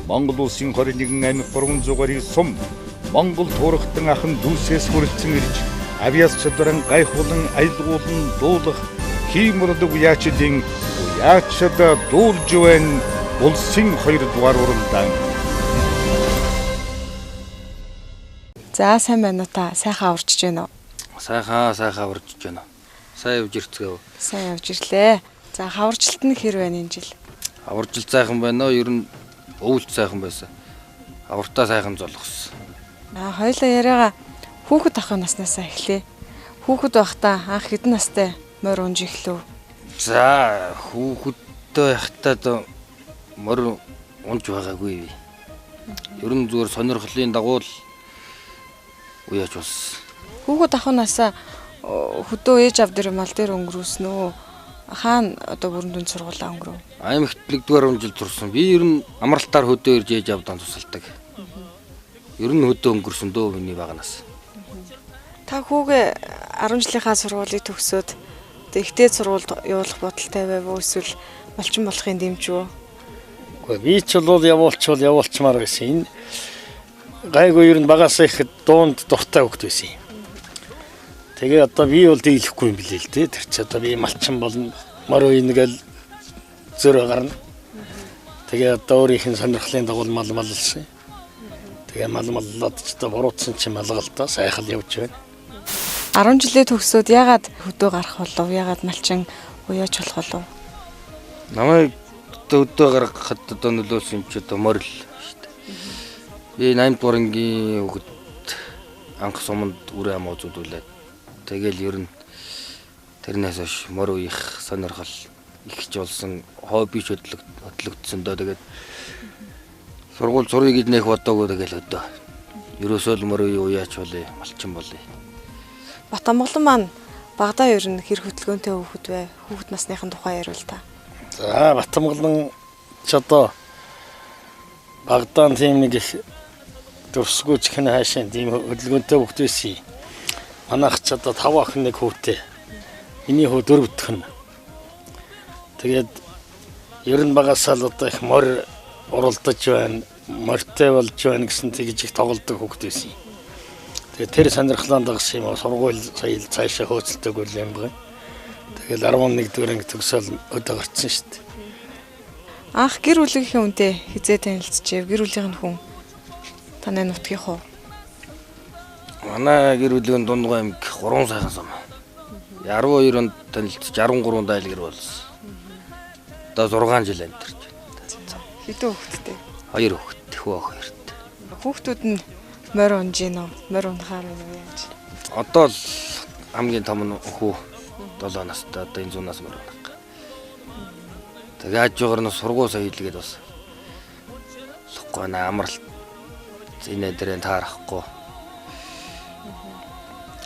Монгол улсын 21 амь 300 гаруй сум Монгол туурхтан ахын дүүсээс хүрэлцэн ирж авиас чадваран гайхуулан аялгуулан дуулах хиймэрдэг яачдын яачд дуулж байна улсын 2 дугаар уралдаан. За сайн байна уу та? Сайхан аварчж байна уу? Сайхан аварчж байна. Сайн явж ирцгээв. Сайн явж ирлээ. За хаваржилт нь хэр байна энэ жил? Аваржилт сайхан байна уу? Ер нь өвөлт сайхан байсан. Авартаа сайхан золгосон. Хоёулаа яриага хүүхэд ахын наснаасаа эхлэе. Хүүхэд байхдаа анх хэдэн настай морь унж эхлэв? За хүүхэдтэй байхдаа морь унж байгаагүй. Ер нь зүгээр сонирхлын дагуу л уяач болсон. Хүүхэд ахынасаа хөдөө ээж авд дээр мал дээр өнгөрүүлсэн үү? Хаана одоо бүрэн дүнд сургуулаа өнгөрөв? Аймагт 1-р жил турсан. Би ер нь амралтаар хөдөө ирж ээж авдаа тусалдаг. Ер нь хөдөө өнгөрсөн дөө миний баганаас. Та хүүгээ 10 жилийнхаа сургуулийг төгсөөд ихтэй сургуульд явуулах бодолтой байв уу? Эсвэл малчин болохын дэмжвэ? Гэхдээ би ч бол явуулчмаар байсан. Энэ гайгүй ер нь багасаа ихэд дуунд дуртай хөвгт байсан юм. Тэгээ одоо би бол дийлэхгүй юм билээ л дээ. Тэр чи одоо би малчин болно. Морь ингээл зөрөө гарна. Тэгээ одоо өөрийнх нь сонирхлын дагуу маллсан. Тэгээ маллаад ч одоо буруутсан чи малгалтаа сайхан явж байна. 10 жилээ төгсөөд ягаад хөдөө гарах болов? Ягаад малчин уяач болох болов? Намайг хөдөө гаргахад одоо нөлөөлсөн юм чи одоо морь л шүү дээ. Би 8-р ангийн хүүхэд анх суманд үрээ амуу зүдүүлээд тэгэл ер нь тэрнээс хойш морь уух сонирхол ихч болсон, хобби хөдлөгдсөн доо. Тэгээд сургууль зургийг нэх бодоогүй тэгэл өдөө. Ерөөсөө л морь уяач болъё, малчин болъё. Батамгалан маань багадаа ер нь хэр хөдөлгөөнтэй хүүхэд вэ? Хүүхэд насныхын тухай яриул та. За Батамгалан ч одоо багадаа тийм нэг их дурсгүй ч хэн хаашаа тийм хөдөлгөөнтэй хүүхэд байсан. Манайх ч одоо 5 ах нэг хүүтэй. Эний хүү 4 дахь нь. Тэгээд ер нь багасаа л одоо их морь уралдаж байна, морьтой болж байна гэсэн тэгж их тоглодог хүүхэд байсан. Тэгээд тэр сонирхлоо дагсан юм сургууль соёл цаашаа хөөцөлтөг юм байна. Тэгэл 11-р анги төгсөөл өдөө гарцсан шүү дээ. Анх гэр бүлийнхээ үнтэй хизээ танилцчихв. Гэр бүлийн хүн танай нутгийн хуу. Манай гэр бүлийн Дундгой аймаг 3 сайхан сум. 12 онд танилцж 13 дайлгэр болсон. Одоо 6 жил амьдарч байна. Хэдэн хүүхэдтэй? 2 хүүхэд, хүү ах 2-т. Хүүхдүүд нь морь унж гин үү? Морь унахаар юу яаж? Одоо л хамгийн том нь хүү 7 настай, одоо энэ 100 нас морь унах. Тэгээ хажуугаар нь сургууль соёлгээд бас лхгүй амралт зинэ дэрэн таарахгүй.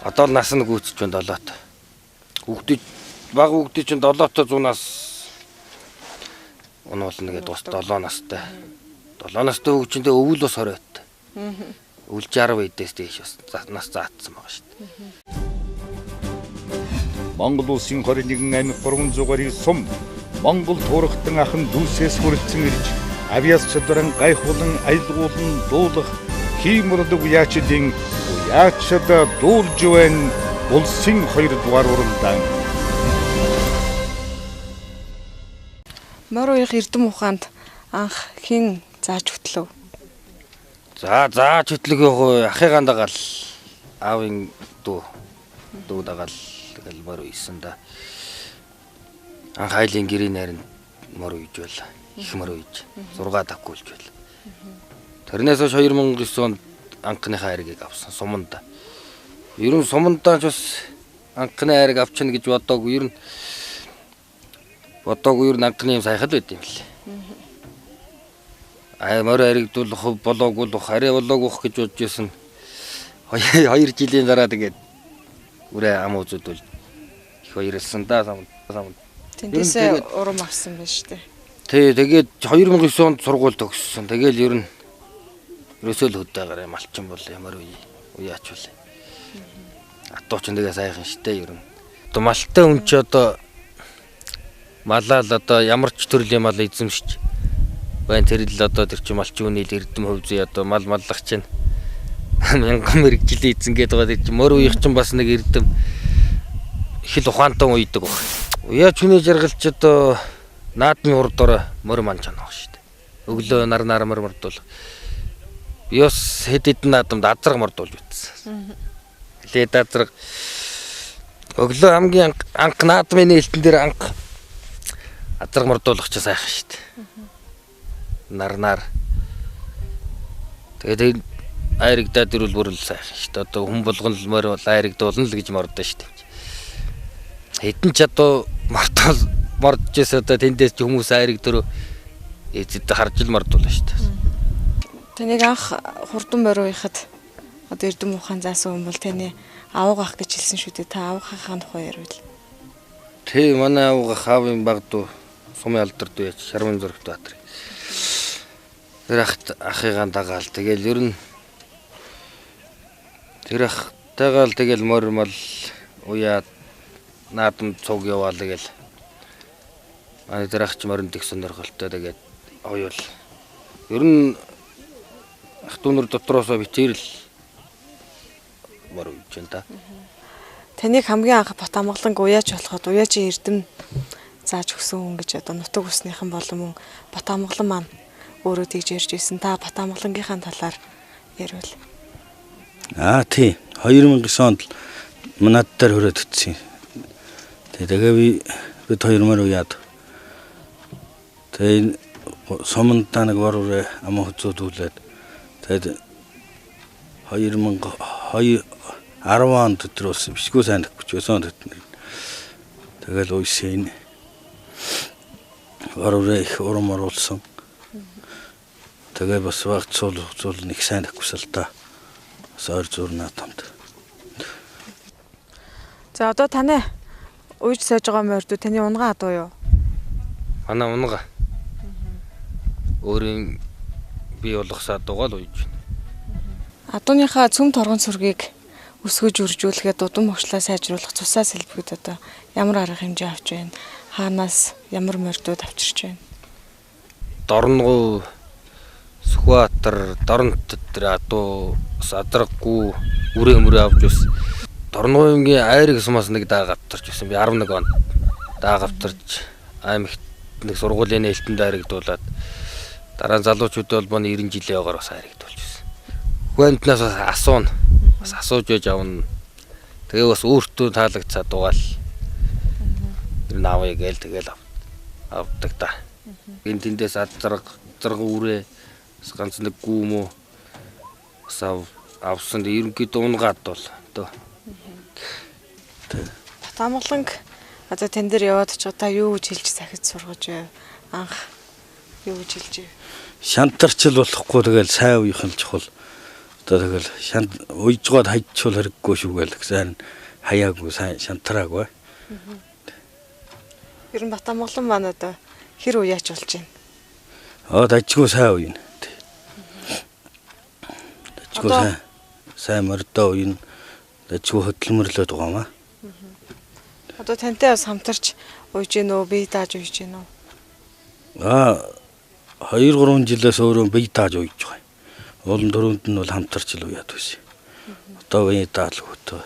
Одоо л нас нь гүйцэж байна 7-т. Баг хүүхдүүд чинь 7-т 100 нас унаална гэдэг бас 7 настай. 7 настай хүүхд чинь өвөл бас 20 бат. Өвөл 60 эдээс дээш бас нас заатсан байгаа шүү дээ. Монгол улсын 21 амь 300 гаруй сум Монгол туурхтан ахын дүүсээс хүрэлцэн ирж авиас чадваран гайхуулан аялгуулан дуулах хиймэрдэг яачдын яачд дуулж байна улсын 2 дугаар уралдаан. Морь уух эрдэм ухаанд анх хэн зааж хөтлөв? Зааж хөтлөх яг ахыгаан дагаал аавын дүү дагаал тэгэл морь уйсан да. Анх айлын гэрийн найранд морь уйж байла. Их морь уйж 6 давгуулж байла. Тэрнээс хойш 2009 онд анхныхаа хайргийг авсан суманд. Ер нь сумандаа ч бас анхны хайрыг авчихна гэж бодоогүй. Ер нь анхны юм сайхан л байд юм лээ. Морь хайргдуулах болоогүй л арай болоогүй гэж бодож байсан. 2 жилийн дараа тэгээд үрээ ам үзүүлвэл их баярлсан да самд. Тэндээсээ урам авсан байна шүү дээ. Тэгээд 2009 онд сургууль төгссөн. Тэгэл ер нь ерөөсөө л хөдөөгээр малчин боллоо ямар уяач боллоо. Атуу ч тэгээ сайхан штэ ер нь. Одоо малтай хүн ч одоо малаал одоо ямар ч төрлийн мал эзэмшиж байна. Тэр л одоо тэр чинь малчин үний эрдэм хөв зүй одоо мал маллах чинь мянган мэрэгжил эзэн гэдэг байгаа. Тэр чинь мөр үеих чинь бас нэг эрдэм их л ухаантай уйдаг баг. Уяа чүний жаргалч одоо наадмын урдороо мөр манж анаа шүү дээ. Өглөө нар мөрдул. Биос хэд хэдэн наадамд азраг мордуулж битсэн. Лээд азраг өглөө хамгийн анх наадмын нээлтэн дээр анх азраг мордуулах ч сайхан шүү дээ. Нар. Тэгээд айрагдаад ирвэл бүр л сайхан шүү дээ. Одоо хүн болгон л морь бол айрагдуулна л гэж мордоо шүү дээ. Хэдэн ч одоо мордчихээс одоо тэндээс ч хүмүүс айрагдөрөө эцэд харж л мордуулна шүү дээ. Таныг анх хурдан морь уяхад одоо эрдэм ухаан заасан хүн бол таны авах гэж хэлсэн шүү дээ. Та авахын тухай ярил. Тэ манай авах аавын багд сумын алдарт байж Шармын зөрөгт баатар. Тэр ахыгаа дагаал тэгэл ер нь тэр ахтайгаал тэгэл морьмал уяа наадам цуг яваал тэгэл манай тэр ахч морин их сонирхолтой тэгээд оёл ер нь ах дүүнэр дотроосоо битэрл морь үйж энэ та. Таныг хамгийн анх Бат амгаланг уяач болоход уяачийн эрдэм зааж өгсөн хүн гэж одоо нутаг усныхан болон мөн Бат амгалан маань өөрөө тэгж ярьж ирсэн. Та Бат амгалангийнхаа талаар ярил. Тий. 2000 онд манад дээр хөрөөд өгсөн. Тэгээ бид хоёр мөр уяад. Тэгээ сомонтаа нэг варуур ама хөцөөдүүлээд тэгээд 2010 онд төтрөөс бишгүй сайн хүчөөсөн төтнөр. Тэгэл уйсын варуур их урам оруулсан. Тэгээ бас багцуул нэг сайн хүсэл та. Сар зурнаа тамд. За одоо таны уйж сойж байгаа морьд таны унгаа адуу юу? Манай унгаа. Өөрийн бий болгосоо дуугаа л уйж байна. Адууныхаа цөм торгон сүргийг өсгөж үржүүлэхэд дудам хөгжлөө сайжруулах цусаа сэлбэгүүд одоо ямар арга хэмжээ авч байна? Хаанаас ямар морьдууд авчирч байна? Дорнгоо Сүхбаатар, Дорнот тэр адуу адраггүй үрээ авч ус. Дорноогийн айрыг сумаас нэг даа гавтарч байсан. Би 11 онд даа гавтарч аймагт нэг сургуулийн нээлтэнд айрагдуулаад дараа нь залуучууд холбооны 90 жилийн ойгоор бас айрагдуулж байсан. Хүнтнээс бас асууна. Бас асууж байж авна. Тэгээ бас өөртөө таалагдсаа дугаал. Тэр наавыг гээл тэгэл авдаг та. Гин тэндээс азраг үрээ ганц нэг гүм үү авсан ерөнхийдөө унгаад бол одоо Бат амгаланг одоо тэн дээр яваад ч одоо юу гэж хэлж захиж сургаж байв? Анх юу гэж хэлж байв? Шантарчл болохгүй тэгэл сайн үеийнх нь чухал. Одоо тэгэл уйжгаад хайчвал хэрэггүй шүүгээл сайн хаяагүй сайн шантараагүй. Ер нь Бат амгалан маань одоо хэр уяач болж байна? Дажгүй сайн үеийн. Дажгүй сайн мордоо үеийн дажгүй хөдөлмөрлөд байгаамаа. Одоо тантай бас хамтарч уйж гин үү? Бие дааж уйж гин үү? 2-3 жилээс өөрөө бие дааж уйж байгаа. Уулын дөрөнд нь бол хамтарч л уяад байсан. Одоо бие даалгүй хөтөө.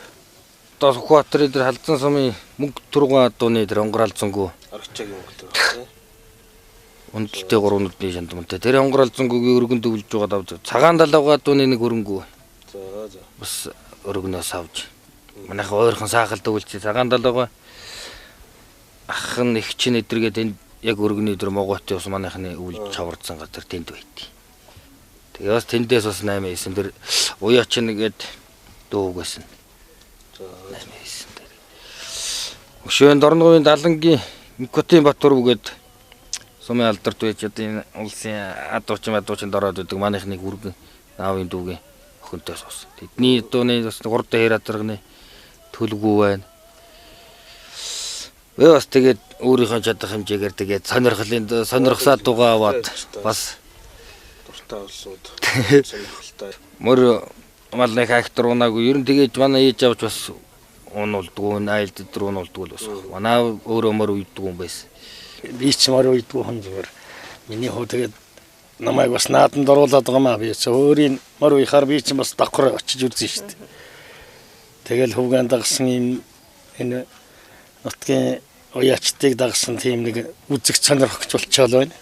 Одоо Сүхбаатарын тэр халдсан сумын мөнгө тургуун адууны тэр онгоралзангүй Аргачаагийн мөнгө төрсөн. Үндэлтэй 3 нүд би шандмантай. Тэр онгоралзангүйгийн өргөнд өвлж байгаа давж. Цагаан далайгаа адууны нэг өрөнгөө. За. Бас өргөнөөс авч. Манайхан ойрхон саахалд өвлж цагаан далайгаа ах нь их чинь эдэргээд энд яг өргөний өдөр Моготын ус манайхны өвлж чавардсан газар тэнд байт. Тэгээ бас тэндээс бас 8 исэн тэр уяач нэгээд дууг байсан. За. 8 исэн тэр. Өшөөнд Дорногийн Далангийн Никотин Батур үгээд сумын алдарт байж одоо энэ улсын адуучин дороод байдаг манайхны хүргэн наавын дүүгийн охинтой суусан. Тэдний дууны бас 3 дахь хэр адрагны төлгүү байна. Би бас тэгээд өөрийнхөө чадах хэмжээгээр тэгээд сонирхсаа дугаа аваад бас дуртай улсууд сонирхолтой. мөр малны хактер унаагүй ер нь тэгээд манай ээж авч бас унулдгүй айлд дээр унулдгүй л бас. Манай өөрөө мөр үйддэг юм байсан. Би ч мөр үйдгүй хүн зүгээр. Миний хөө тэгээд намайг бас нааданд оруулаад байгаа маа би ч өөрийн мөр уяхаар би ч бас давхар очиж үзэн шүү дээ. Тэгэл хүүгэн дагсан юм энэ нутгийн уяачдыг дагсан тийм нэг үзэг сонирхогч болчихвол байна.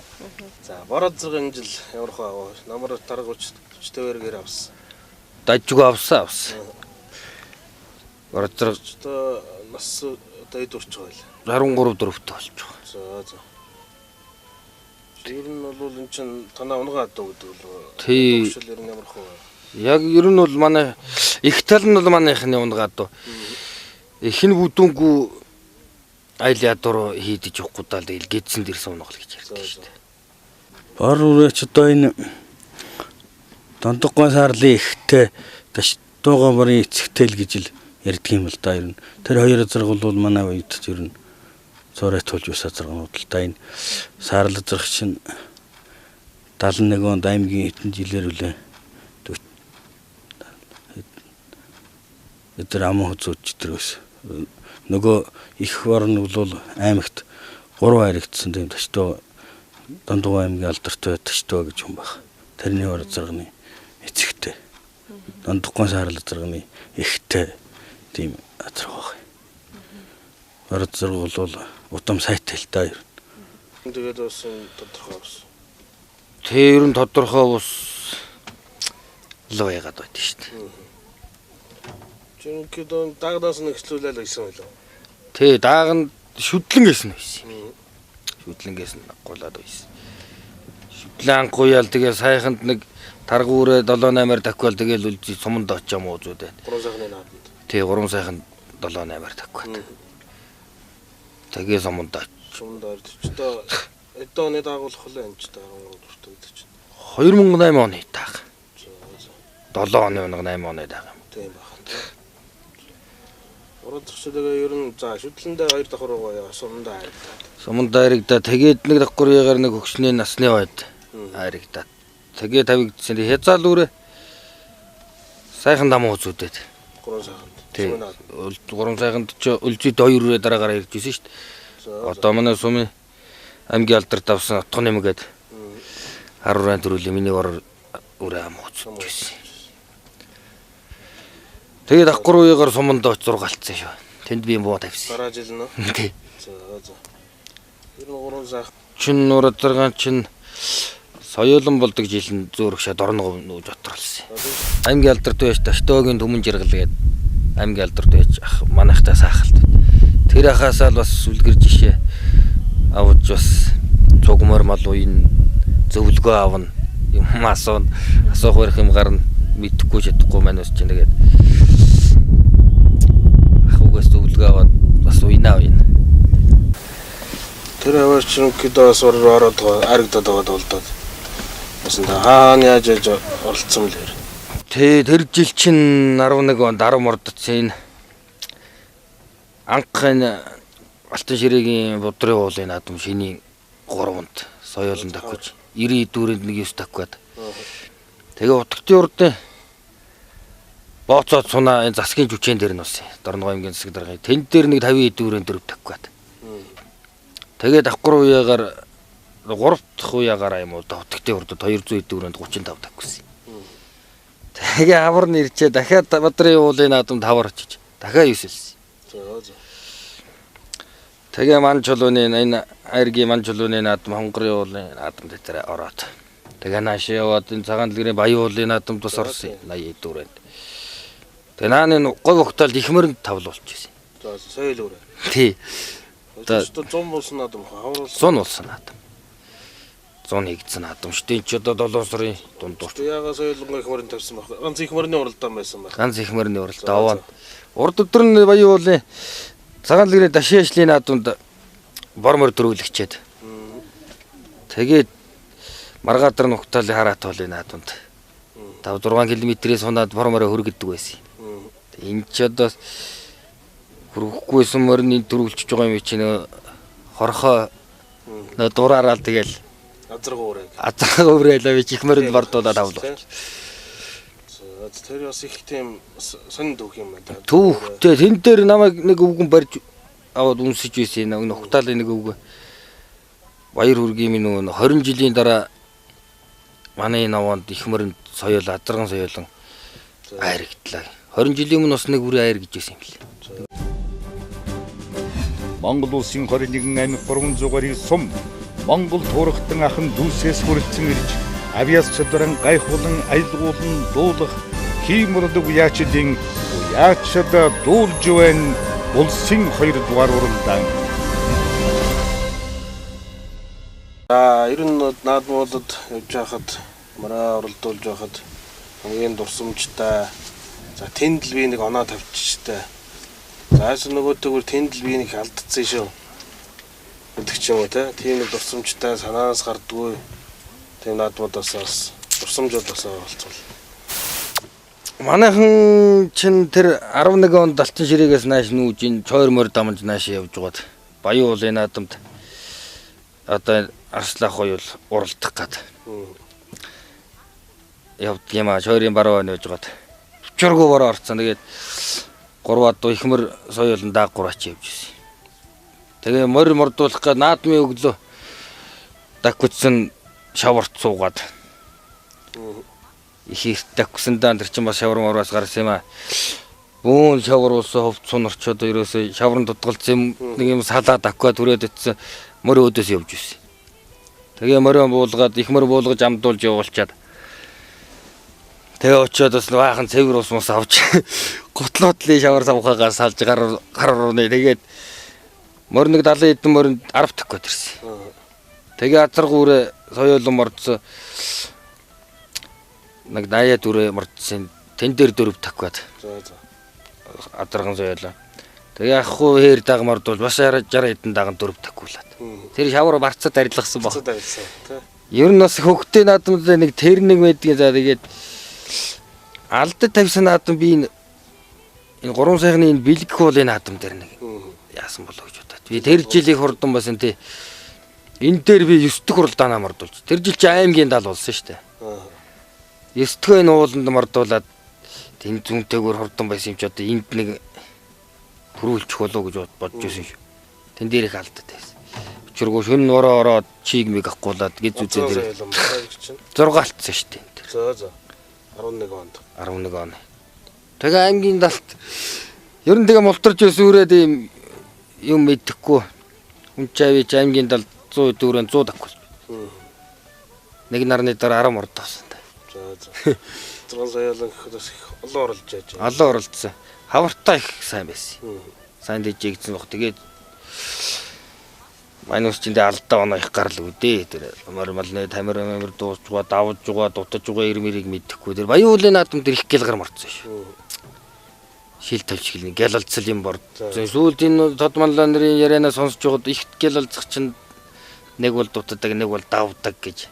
За бороо 6 жил ямар хаа намар тарга 40-40-ээр авсан. Дажгүй авсан. Бороо Одоо нас одоо эд урч байгаа л. 13 4-т болж байгаа. За. Ер нь бол эн чин танаа унгаа даа гэдэг бол. Тий. Ер нь ямар хаа. Яг ер нь бол манай их тал нь бол манайхны унгаа даа. Ихэнх бүдүүнгүү айл ядуур хийдэж явахгүй даа л гэдсэн дэрсэн унгал гэж ярьдаг шүү дээ. Бор үрээч одоо энэ дондоггой сарлын ихтэй дашдуугаа барын эцэгтэй л гэж л ярьдаг юм л да ер нь. Тэр хоёр зэрэг бол манай үед ер нь зурай тулж байсан зэрэгнүүд л да энэ сарлал зэрэг чинь 71 онд аймгийн хэдэн жилээр үлээ эдгээр аман хөзөөж дэрээс нөгөө их орн бол аймагт 3 харигдсан тийм дашдуу Дондоггой аймгийн алдартай дашдуу гэж юм байна. Тэрний ор зэрэгний эцэгтэй. Дондоггой сарлал зэрэгний ихтэй тийм азар байгаа. Ор зэрэг бол утам сайтай л да. Тэгээд бас тодорхой бас. Тэр ер нь тодорхой ус л яагаад байд шүү дээ. Чиний дон дагнаас нэгслүүлэл гэсэн байлаа. Тэ дааганд шүдлэн гэсэн байсан юм. Шүдлэнгээс нь гуулаад байсан. Шүдлэн гуяал тэгээ сайханд нэг таргуурэ 7-8-аар таквал тэгээл үлзий суманд очоо муузууд байна. 3 сайхны нааданд. Тэ 3 сайханд 7-8-аар таквал. Тэгээ суманд Суманд ордчтой эдөөний дагуулах хөлөө энэ ч 13 хүртэл гэдэг чинь. 2008 оны таах. 7 оны 8 оны таах юм. Тийм байна. Ородчдоо ер нь за шүтлэндээ 2 давхар байгаа сумдаа харагдаад. Суманд харагдаа тэгээд нэг давхрыгаар нэг хөгшний насны байд харагдаад. Тэгээ тавигдсан хязаал үрэ сайхан дамуу үзүүдэд. 3 сайханд. Тийм. 3 сайханд ч үлзийд 2 дараагаар ирж ирсэн шүү дээ. Одоо манай сумын аймгийн алдарт авсан отго нэмгээд 10 төрөлийн миний ор үрэ амуу үзсэн. Тэгээд давхар үегаар суманд оч зургаалцсан шүү. Тэнд би муу тавьсан. Дараа жил нөө. Тий. За. Ер нь 3 сайх. Чин нур зэрэг чин соёолон болдог жилэн зөөрөгшөд орногоо нүүж доторлсон. Аймгийн алдарт байж Таштоогийн түмэн жиргэл гээд аймгийн алдарт байж манайхтай саахалт. Тэр хасаал бас үлгэр жишээ авч бас цугмар малуун зөвлөгөө авна юм асуух барих юм гарна мэдхгүй чадахгүй манайс чинь тэгээд ахугаас зөвлөгөө аваад бас уйнаа. Тэр аваач нүкдээс ороод аригдаад байгаа болдоод. Басна хаана яаж оролцсон мэлэр. Тэр жил чинь 11 онд 10 мордцын анхны Алтан ширээгийн бодрын уулын наадам шинийн 3-нд соёолон таквч 90 дүүрэнд 9 таквад. Тэгээ утгын урдын бооцоод сунаа энэ засгийн жүчэн дээр нь усан. Дорногой аймгийн засаг даргын тэнд дээр нэг 50 дүүрэнд 4 таквад. Тэгээд давхар уяагаар 3 дахь уяагаар юм уу утгын урдад 200 дүүрэнд 35 таквсан. Тэгээ авар нэрчээ дахиад бодрын уулын наадамд хавар очиж дахиад 9 хэлсэн. За. Тэгээ ман чулууны энэ айргийн ман чулууны наадам хонгорын уулын наадам дээр ороод. Тэгээ нааш яваад энэ цагаан дэлгэрийн баян уулын наадамд бас орсон 80 дүүрэнд. Тэгээ нааны говь огтолд их мөрөнд тавлуулж байсан. За соёл өөр. Тий. Одоо 100 болсон наадам хавруулсан. 100 болсон наадам. 100 нэгдсэн наадам шүү дээ. Энд ч одоо 7 сарын дундуур. Яага соёлын их мөрөнд тавьсан баг. Ганц их мөрний уралдаан байсан баг. Ганц их мөрний уралдаан аваад. Урд өдөр нь баян уулын цагаан дэлгэрийн дашин ажлын наадамд бормор дөрүүлэгчээд. Тэгээд маргаатар нухтал хараат уулын наадамд 5-6 км-ээс хунаад бормороо хөргөдөг байсан. Энд ч одоо хөрөөхгүйсэн морины дөрүүлчихэж байгаа юм чи нөө хорхоо нөө дураараа тэгэл азарга уурайлаа би их мөрөнд бардуулаад авлаа. Тэр бас их тийм сонин дүүх юм байна. Түүхтэй тэн дээр намайг нэг өвгөн барьж аваад үнсэж байсан нөхтал нэг өвгөө баяр хүргийн минь нөгөө 20 жилийн дараа манай энэ овоонд их мөрөнд соёол азарган соёолон айрагдлаа. 20 жилийн өмнө бас нэг үрээ айр гэж байсан юм лээ. Монгол улсын 21 амь 300 гаруй сум Монгол туурхтан ахын дүүсээс хүрэлцэн ирж авиас чадваран гайхуулан аялгуулан дуулах хиймэрдэг яачдын яачд дуулж байна улсын 2 дугаар уралдаан. Ер нь наадмуудад явж байхад мараа оролдуулж байхад хамгийн дурсамжтай за тэнд л би нэг оноо тавьчихтай. Зааш нөгөөтэйгүр тэнд л би нэг алдцсан шүү. Гэдэг ч юм уу те. Тийм нэг дурсамжтай санаанаас гардгүй. Тийм наадмуудаас бас дурсамжууд бас болцвол. Манайхан чин тэр 11 онд Алтан ширээс нааш нүүж ин чойр мөр дамж нааш явж байгаад Баян уулын наадамд одоо арслах хоёул уралдах гад. Явд юм а чойрын баруун нэж байгаад чургуу бороо орцсон. Тэгээд 3 адуу ихмэр соёолн даагураач явж ирсэн. Тэгээ морь мордуулах га наадмын өглөө дагвцсан шаварт суугаад их их дагвсан дан тэр чин бас шавар мороос гарсан юм а. Бүүн шавар уусан ховц сунарчод ерөөсөө шаврын дутгалцсан нэг юм салаад аква түрээд ицсэн морь өдөөс явж ирсэн. Тэгээ морион буулгаад их мөр буулгаж амдуулж явуулчаад тэгээ очиод бас баахан цэвэр ус мус авч готлоотлын шавар савхаагаа салж гар орны тэгээд морь нэг 70 эдэн моринд 10 таггүй тэрсэн. Тэгээ азаргуурэ соёолон мордсон нэг 80 дүрэ мордсон тэн дээр 4 таггаад. Азарган соёолоо. Тэгээ ахгүй хээр дагмардуул бас 60 эдэн даган 4 таггуулаад. Тэр шавар барцад арилгасан баг. Ер нь бас хөвгтэй наадмууд нэг тэр нэг байдгийг за тэгээд алдад тавьсан наадам би энэ 3 сайхны энэ бэлгэх уулын наадам дээр нэг яасан болоо гэж бодоод. Би тэр жилийн хурдан бас энэ энэ дээр би 9 дэх уралдаанаа мордуулж. Тэр жил чи аймгийн дал болсон шүү дээ. 9 дэх энэ ууланд мордуулаад тэн зүүнтэйгөр хурдан байсан юм чи одоо энд нэг төрүүлчих болоо гэж бодож байсан шүү. Тэн дээр их алдаад байсан. Учиргүй шүн ороод чиг мэг авахгуулаад гэж үзээ дээр 6 алдсан шүү дээ. За 11 онд. 11 он. Тэгээ аймгийн далд ер нь тэгээ мултарч өсвөрөөд юм мэдэхгүй. Хүн чавич аймгийн далд 100 дөрөнд 100 таггүй. Нэг нарны дараа 10 мордосон. За. Зурган соёолын гэхэд бас их олон оролж яаж байна. Олон оролцсон. Хавартаа их сайн байсан. Сайн дэжигдсэн баг. Тэгээд манайс чинь алдаа оноо их гарлаа үдээ. Тэр мормалны тамир дуусчгаа давж байгаа дутаж байгаа ирмэрийг мэдэхгүй. Тэр Баян уулын наадам тэр их гэлгар морцсон шүү. Шил тавьж хэлнэ гялалцал юм бор. Сүүлд энэ тодманлаа нарын ярианаа сонсож байгаад их гялалцах чинь нэг бол дутдаг нэг бол давдаг гэж.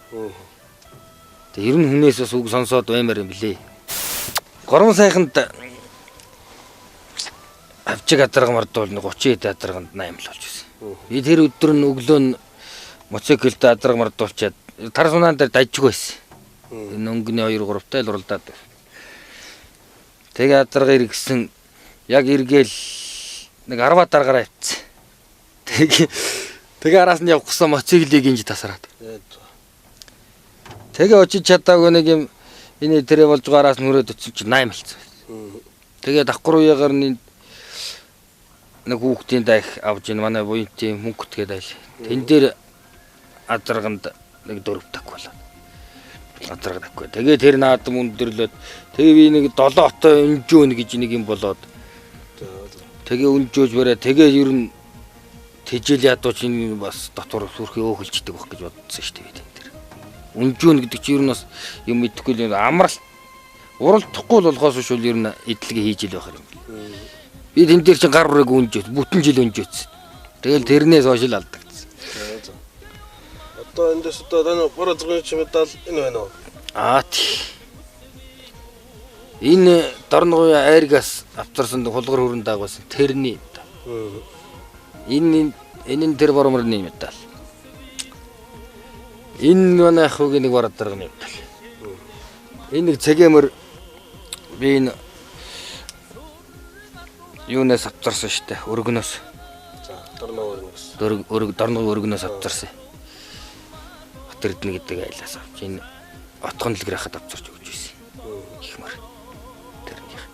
Тэг ер нь хүнээс бас үг сонсоод баймаар юм блэ. 3 сайханд авчиг адарга мардуул 30 эд адарганд 8 л болж байсан. Би тэр өдөр нь өглөө нь моцикл адарга мардуулчаад тар сунаан дээр дажиг байсан. Энэ өнгөний 2 3 тал уралдаад байна. Тэгээ адарга иргсэн яг эргээл нэг 10 даргаараа явцсан. Тэгээ араас нь явахсан моциклийг инж тасраад. Тэгээ очиж чадаагүй нэг юм энэ тэрэ болж байгаараас нүрээд өцсөн чи 8 болсон. Тэгээ давхар уягаар нэг хүүхдийн дайх авж ийн манай буянтын мөнгөтгээд айл. Тэн дээр адарганд нэг 4 таг болоо. Адарга таггүй. Тэгээ тэр наадам өндөрлөөд тэгээ би нэг 7 отоо өнжөөн гэж нэг юм болоод. Тэгээ өнжөөж бараа тэгээ ер нь тэжэл ядууч энэ бас дотор сүрхээ өөхөлждөг байх гэж бодсон шүү дээ. Өнжөөн гэдэг чинь ер нь бас юм мэдэхгүй л амралт уралдахгүй л болохоос шүү ер нь эдлэгээ хийж ил байх юм. Би тэн дээр чинь гар урыг өнжөөд бүтэн жил өнжөөцсөн. Тэгэл тэрнээс хойш л алдагдсан. Одоо эндээс одоо тань бороо зургийн чи медаль энэ байна уу? Энэ дорногын айргаас авчирсан хулгар хөрөн даагуулсан тэрний. Энэ тэр бороморны медаль. Энэ манай ахуйг нэг бараад дарганы медаль. Энэ нэг цэгэмэр би энэ юунаас авчирсан штэ өргөнөөс. За дорногын өргөнөөс. Дорногын өргөнөөс авчирсан. Батэрдэн гэдэг айлаас авч энэ отхон л грахад авчирч өгч байсан. Их мөр. Тэрнийх.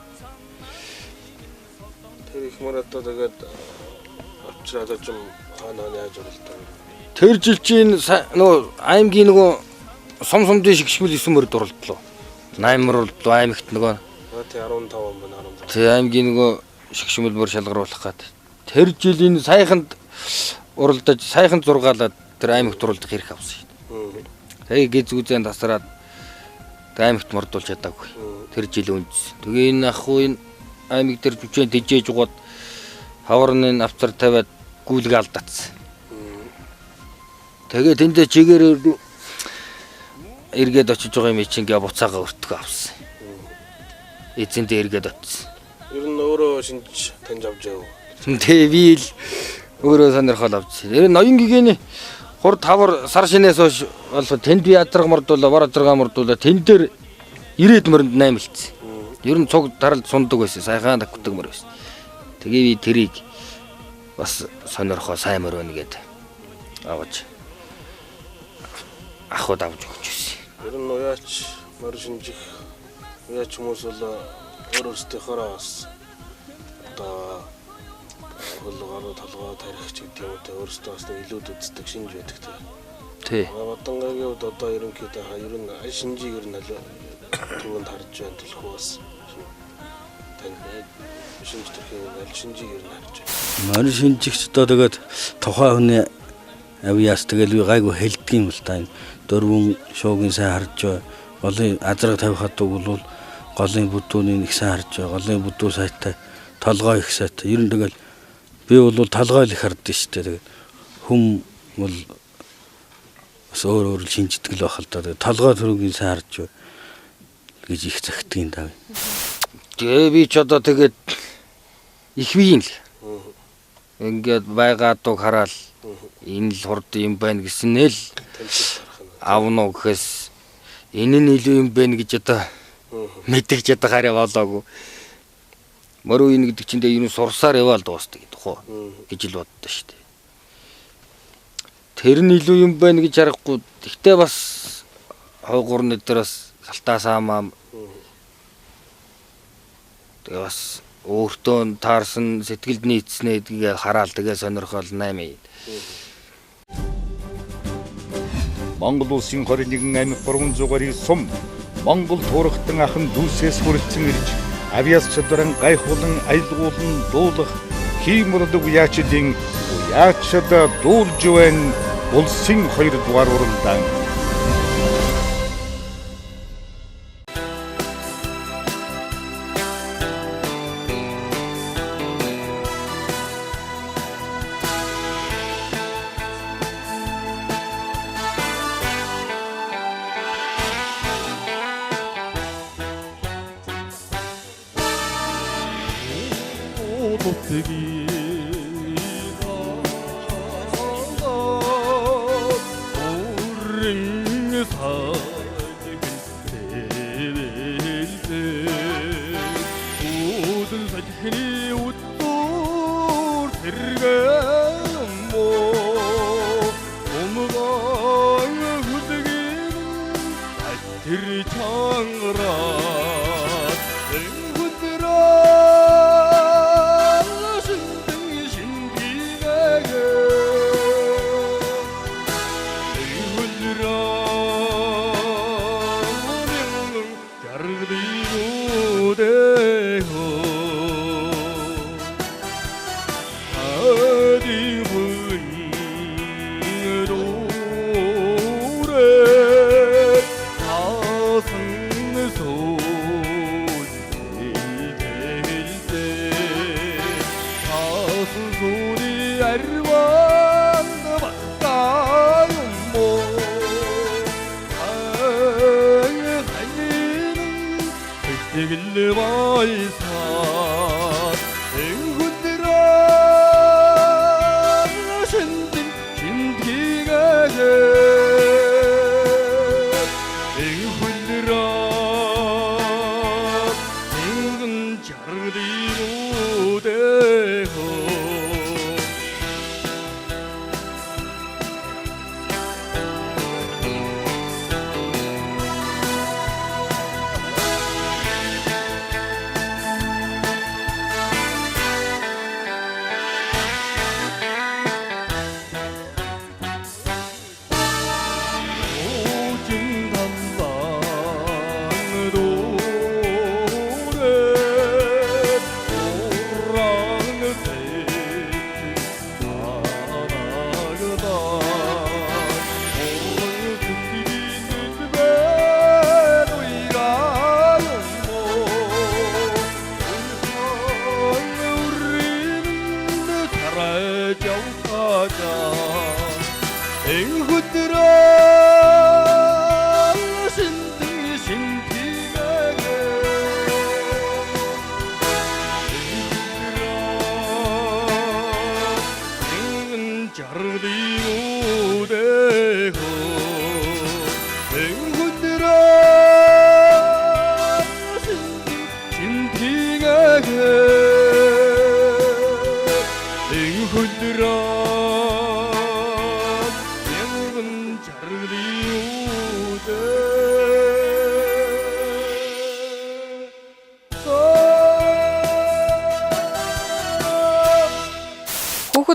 Тэр их мөр одоо тэгээд авчираад ч юм хаана яаж уралдаа. Тэр жил чинь нөгөө аймгийн нөгөө сумдын шигшмэл 9 мөр дурлдлоо. 8 мөр дурлдлоо аймагт нөгөө. Тий 15 байна 16. Тэг аймгийн нөгөө шигшмэл мөр шалгаруулах гад. Тэр жил энэ сайханд уралдаж сайханд зургаалаад тэр аймагт уралдах хэрэг авсан шин. Тэгээ гиз үзэн тасраад аймагт мордуулж чадаагүй. Тэр жил үнс. Тэгээ энэ ах уу энэ аймаг дээр жүжээ тэжээж угаад хаварны авцар тавиад гүйлгээ алдаацсан. Тэгээ тэндээ чигээр эргээд очиж байгаа юм чи ингээ буцаага өртгөө авсан. Эзэндээ эргээд очсон. Ер нь өөрөө шинж таньж авч яав. Тэгээ би л өөрөө сонирхол авчихсан. Ер нь ноён гэгээний 3-5 сар шинээс хойш бол тэнд би ядраг мордуулаа, бар ядрага мордуулаа. Тэн дээр 90-д мөрөнд 8 лцсэн. Ер нь цуг даралд сундаг байсан. Сайхан такдаг мөр байсан. Тэгээ би тэрийг бас сонирхоо сайн мөр байна гээд аваж ахуд авч өгч байсан. Ер нь уяач мөр шинжих уяач хүмүүс бол өөрөөсдийнхөө бас одоо хөлгөрөө толгой тарихч гэдэг юм уу өөрөөсдөө бас илүү үздэг шинж байдаг тий. Батангагийн хувьд одоо ерөнхийдөө ер нь аль шинжийг ер нь түрүүнд харж байна төлхөө бас тань шинж төрхийн аль шинжийг ер нь харж байна. Морин шинжигч одоо тэгээд тухайн хүний авьяас тэгэл би гайгүй хэлдэг юм л та. Дөрвөн шуугийн сайн харж байгаа. Голын азраг тавихад бол голын бүдүүний их сайн харж байгаа. Голын бүдүү сайтай, толгой их сайтай. Ер нь тэгэл би бол толгой л их харддаг шүү дээ. Тэгээд хүм бол бас өөр шинждэг л байх л да. Толгой төрөгийн сайн харж гэж их захдаг юм даа. Тэгээ би ч одоо тэгээд их биеийн л. Ингээд байгаад уг хараал энэ л хурд юм байна гэснээр л авна гэхээс энэ нь илүү юм байна гэж одоо мэдэж одоо хараа болоогүй. Мөрөө энэ гэдэг чинь энэ сурсаар яваал дуустдаг гэдэг хоо гэж л боддоо шүү дээ. Тэр нь илүү юм байна гэж харахгүй. Тэгтээ бас хойгуурны дээр бас галтаа саамаа тэгээ бас өөртөө таарсан сэтгэлд нийцснэ гэдгийг хараал тэгээ сонирхол 8. Монгол улсын 21 аймаг 300 гаруй сум Монгол туурхтан ахын дүүсээс хүрэлцэн ирж авиас чадваран гайхуулан аялгуулан дуулах хиймэрлэг уяачдын уяачд дуулж байна улсын 2 дугаар уралдаан.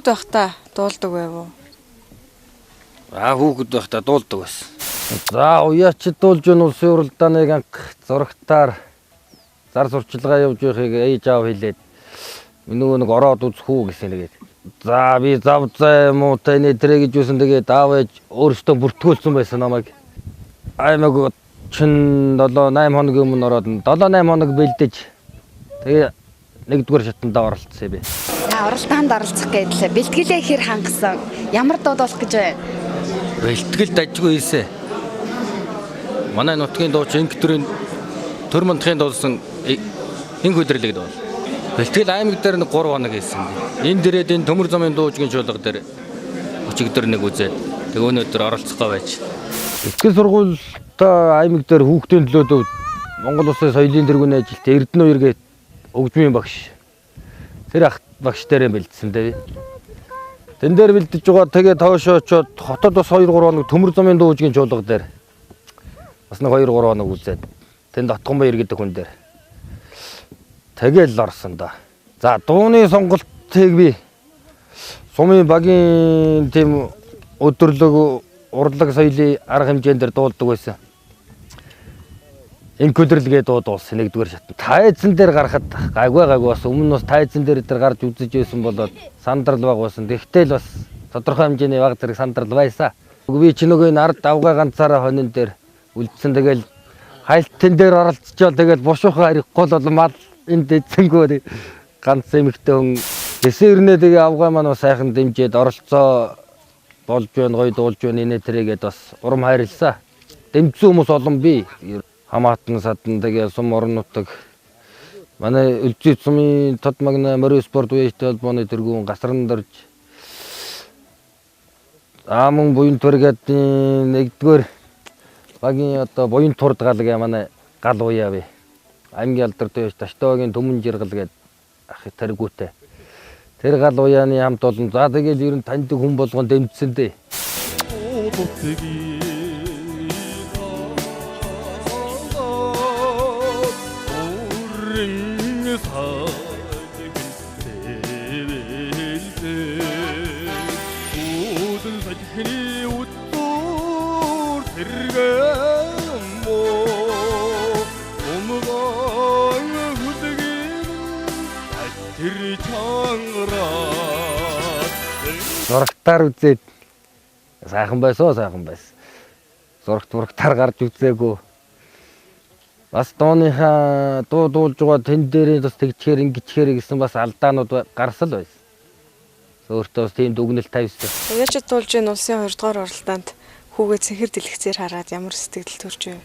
Хүүхэд байхдаа дуулдаг байв уу? Хүүхэд байхдаа дуулдаг байсан. За уяачид дуулж ийн улсын уралдааныг анх зурагтаар зар сурчилгаа явж байхыг ээж аав хэлээд минь нэг ороод үзэх үү гэсэн нэгээд. За би завзаа юм уу та нэтэрэ гэж үсэн тэгээд аав ээж өөрөөсөө бүртгүүлсэн байсан намайг. Аймаг чин 7-8 хоногийн өмнө ороод 7-8 хоног бэлдэж тэгээ нэгдүгээр шатандаа оролцсон би. За оролдоонд оролцох гэдэл бэлтгэлээ хэр хангасан? Ямар дуудуулах гэж байна? Бэлтгэл дажгүй хийсэн. Манай нутгийн дууч инктүрийн төр мандахын дуулсан инг хөдөрлөг дуу. Бэлтгэл аймаг дээр нэг 3 хоног хийсэн. Энэ дээрээ энэ төмөр замын дуужгийн чуулга дээр өчигдөр нэг үзээд тэгээ өнөөдөр оролцохгүй байж. Бэлтгэл сургуультай аймаг дээр хүүхдийн төлөө Монгол Улсын соёлын тэргүүний ажилт Эрдэнэ уяргээд өгжмийн багш. Тэр ах багш дээрээ бэлдсэн дээ. Тэн дээр бэлдэж байгаа тэгээ тоошоо очоод хотод бас 2-3 хоног төмөр замын дуужгийн чуулга дээр бас нэг 2-3 хоног үзээд тэнд Отгон баяр гэдэг хүн дээр тэгэл орсон да. За дууны сонголтыг би сумын багийн тийм өдөрлөг урлаг соёлын арга хэмжээнд дуулдаг байсан. Инкүдэрлэгээ дуулсан нэгдүгээр шатнд. Тайзан дээр гарахад гайгүй бас өмнө нь тайзан дээр гарч үзэж байсан болоод сандрал баг байсан. Тэгтэл бас тодорхой хэмжээний баг зэрэг сандрал байсан. Би ч нөгөө энэ ард авгаа ганцаараа хонин дээр үлдсэн тэгэл хайлтын дээр оролцчихвол тэгэл бушуухан харихгүй бол мал энд эзэнгөө ганц эмэгтэй хүн эсэрнээ тэгээ авгаа маань сайхан дэмжиж оролцоо болж байна, гоё дуулж байна инээ тэрэгээд бас урам хайрлаа. Дэмжсэн хүмүүс олон би. Хамаатан садан тэгээ сум орон нутаг манай Үлзий сумын тод магна морин спорт үеийнхтэй холбооны тэргүүн гасран дорж Амун буян тургадын нэгдүгээр багийн одоо буян турдгалыг манай гал уяа вэ. Аймгийн алдар дэж таштоогийн төмөн жиргал гээд ах тэргүүтэй. Тэр гал уяаны хамт олон за тэгээд ер нь таньдаг хүн болгон дэмжсэн дээ. Зурагтаар үзээд сайхан байсан. Зурагтаар гарч үзээгүй. Бас дууныхаа дуулж байгаа тэн дээрээ бас тэгчээр ингэчээр гэсэн бас алдаанууд гарсал байсан. Өөртөө бас тийм дүгнэлт тавьсан. Уяачид дуулж ийн улсын 2 дугаар оролдоонд хүүгээ цэнхэр дэлгэцээр хараад ямар сэтгэл төрж вэ?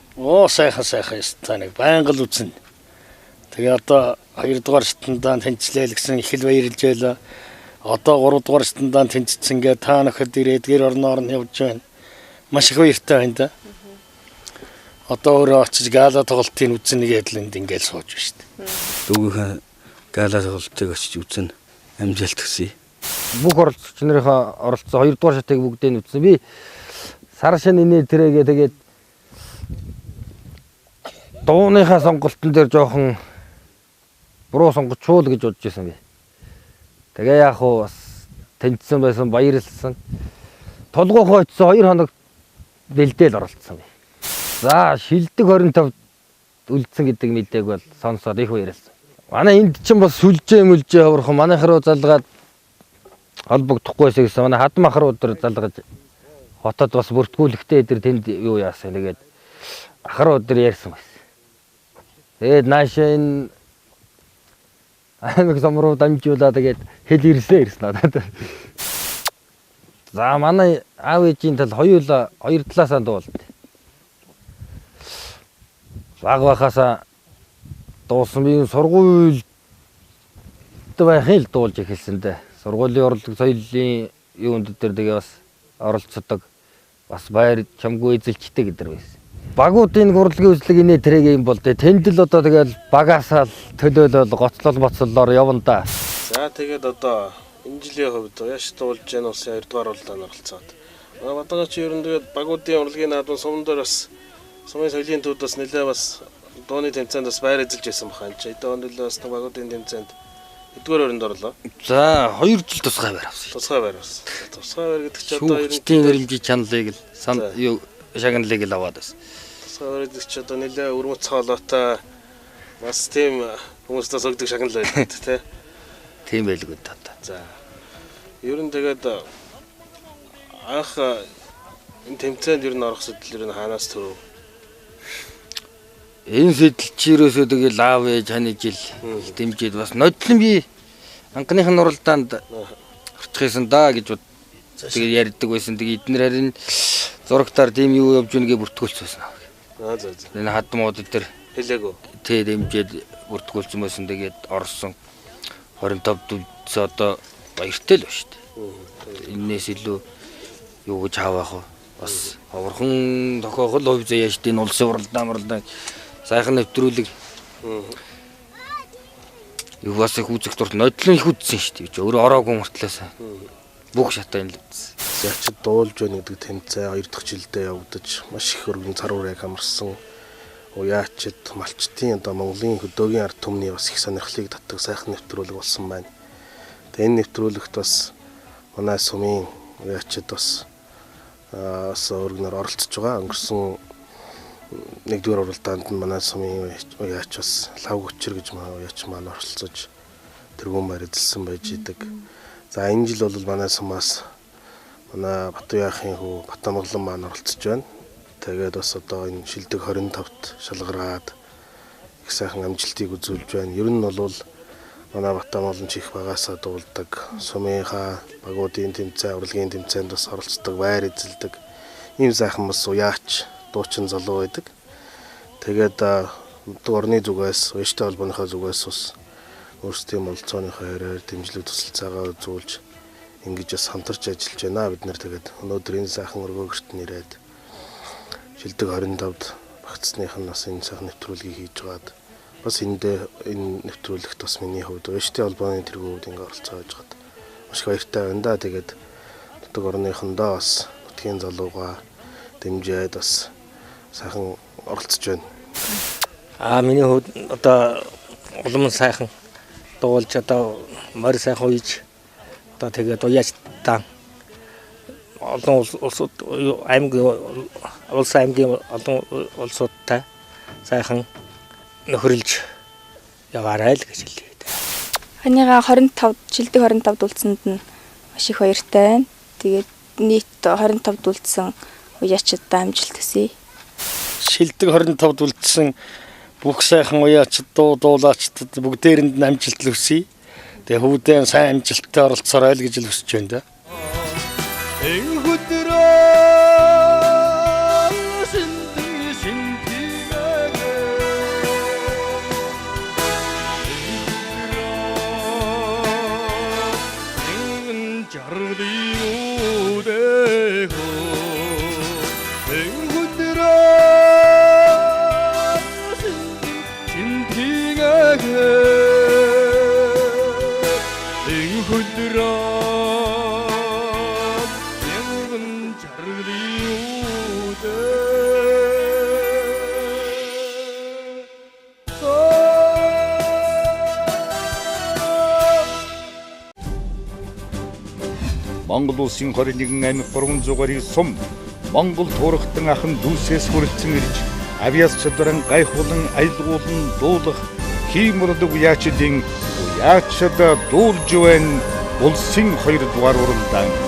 Сайхан та нэг байнга л үзнэ. Тэгээ одоо 2 дугаар шатандаа тэнцлээл гэсэн их л баярлж байлаа. Одоо 3 дугаар шатандаа тэнцсэн гэ та нөхөд ирээд гэр орноор нь явж байна. Маш их баяртай байна да. Одоо өөрөө очиж гала тоглолтын үзнэ гэдэг л энд ингээл сууж байна шүү дээ. Дүүгийнхаа гала тоглолтыг очиж үзнэ. Амжилт хүсье. Бүх оролцогч нарын оролцсон 2 дугаар шатыг бүгдээ нь үзсэн. Би сар шин инээ тэрэгээ тэгээд дууныхаа сонголтын дээр жоохон буруу сонгочул гэж бодож байсан би. Тэгээ яах вэ бас тэнцсэн байсан баярлсан. Толгойгоо очсон 2 хоног бэлдээл оролцсон би. За шилдэг 25 үлдсэн гэдэг мэдээг бол сонсоод их баярлсан. Манай энд чинь бас сүлжээ хаврах манайх руу залгаад холбогдохгүйсэн гэсэн манай хадмах руу өдөр залгаж хотод бас бүртгүүлэхтэй өдөр тэнд юу яасан тэгээд ахруу өдөр ярьсан байсан. Тэгээд наашаа энэ аймаг сум руу дамжуулаад тэгээд хэл ирсэн надад. За манай аав ээжийн тал хоёр талаасаа дуулд. Баг бахасаа дуусан би сургуульд байхын л дуулж эхэлсэн дээ. Сургуулийн урлаг соёлын юунд дээр тэгээ бас оролцдог. Бас баяр чамгүй эзэлчтэй гэдэр байсан. Багуудын урлагийн үзлэг инээ тэрэгээ юм бол тэнд л одоо тэгэл багаасаа төлөөлөл гоцлол боцлолоор явна да. За тэгээд одоо энэ жилийн хувьд яаш дуулж яана улсын 2 дугаар уралдаанд оролцоод. Одоо чи ер нь тэгээд багуудын урлагийн наадмын сумн дээр бас сумын соёлын төвд бас нэлээ бас дууны тэмцээнд бас байр эзэлж байсан бахан. Чи одоо өнөөлөө бас багуудын тэмцээнд Эдгээр өрөнд орлоо. За 2 жил тусгай байр авсан. Тусгай байр авсан. Тусгай байр гэдэг чи одоо Шүүгчдийн нэрмжийн чаналыг л юу шагналыг л аваад байсан. тусгай байр гэдэг чи одоо нэлээ өрмөц цоолоотой бас тийм хүмүүстээс өгдөг шагнал байдаг тий. Тийм байлгүй одоо. За. Ер нь тэгээд анх энэ тэмцээнд ер нь орох сэтэл ер нь хаанаас төрөв? Энэ сэтэл чи ерөөсөө тэгэл аав ээж ханы жил дэмжиж бас нодлон би анхных нь уралдаанд орчихсан да гэж бод. Тэгээд ярьдаг байсан. Тэгээд эднэр харин зурагтаар тийм юу явж ийнгээ бүртгүүлсэн байна. За. Энэ хадмууд дээр Хэлээгөө. Тэ дэмжиж бүртгүүлсэн байсан. Тэгээд орсон 25 дүнс одоо баяртай л ба шүү дээ. Энээс илүү юу гэж хаваах вэ? Бас ховорхон тохиогол хувь заяа шүү дээ. Энэ улсын уралдаан сайхан нэвтрүүлэг. Юу бас их үзэх дурт нодлон их үзсэн шүү дээ. Өөрөө ороогүй мөртлөөс бүх шатаа энэ л үзсэн. Ячид дуулж байна гэдэг тэмцээн 2 дахь жилдээ явагдаж маш их өргөн царуурыг хамарсан. Уяачид малчтын одоо Монголын хөдөөгийн ард түмний бас их сонирхлыг татдаг сайхан нэвтрүүлэг болсон байна. Тэгээ энэ нэвтрүүлэгт бас манай сумын уяачид бас өргөнөөр оролцож байгаа. Өнгөрсөн 1-р уралдаанд манай сумын уяач бас лав гүчэр гэж уяач маань оролцож тэргүүн байр эзэлсэн байж идэг. За энэ жил бол манай сумаас манай Батуяахын хүү Батамглан маань оролцож байна. Тэгээд бас одоо энэ шилдэг 25-т шалгараад их сайхан амжилтыг үзүүлж байна. Ер нь бол манай Батамглан чих багаасаа дуулдаг, сумынхаа багуудын тэмцээн, урлагийн тэмцээнд бас оролцдог, байр эзэлдэг. Ийм сайхан бас уяач дуучин залуу байдаг. Тэгээд орны зүгээс, уяачтай холбооныхоо зүгээс бас өөрсдийн молцооныхоо яриар дэмжлэг тусалцаагаа үзүүлж ингэж бас хамтарч ажиллаж байна. Бид нэр тэгээд өнөөдөр энэ сайхан өргөөгөрт нэрээд шилдэг 25-д багцсных нь бас энэ сайхан нэвтрүүлгийг хийж байгаад бас энэ нэвтрүүлэгт бас миний хувьд уяачтай холбооны тэргүүд ингэ оролцоо хийж байгаад маш баяртай байна да. Тэгээд нутаг орныхондоо бас нутгийн залууга дэмжиж бас сайхан оролцож байна. Миний хувьд одоо улам сайхан дуулж одоо морь сайхан үйж одоо тэгээд уяачтаа олон улсууд аймгийн улс аймгийн олон улсуудтай сайхан нөхөрлж яваарай л гэж хэлье. Ханийга 25 жилдэг 25 дуулцсанд нь маш их баяртай байна. Тэгээд нийт 25 дуулцсан уяачдаа амжилт хүсье. Шилдэг 25 дуулцсан бүх сайхан уяачд дуулаачдад бүгдээрэнд нь амжилт хүсье. Тэгээ хүүдэн сайн амжилттай оролцоорой л гэж л хүсэж байна да. Монгол улсын 21 аймаг 300 гаруй сум Монгол туурхтан ахын дүүсээс хүрэлцэн ирж авиас чадваран гайхуулан аялгуулан дуулах хиймэрлэг уяачдын уяачд дуулж байна улсын 2 дугаар уралдаан.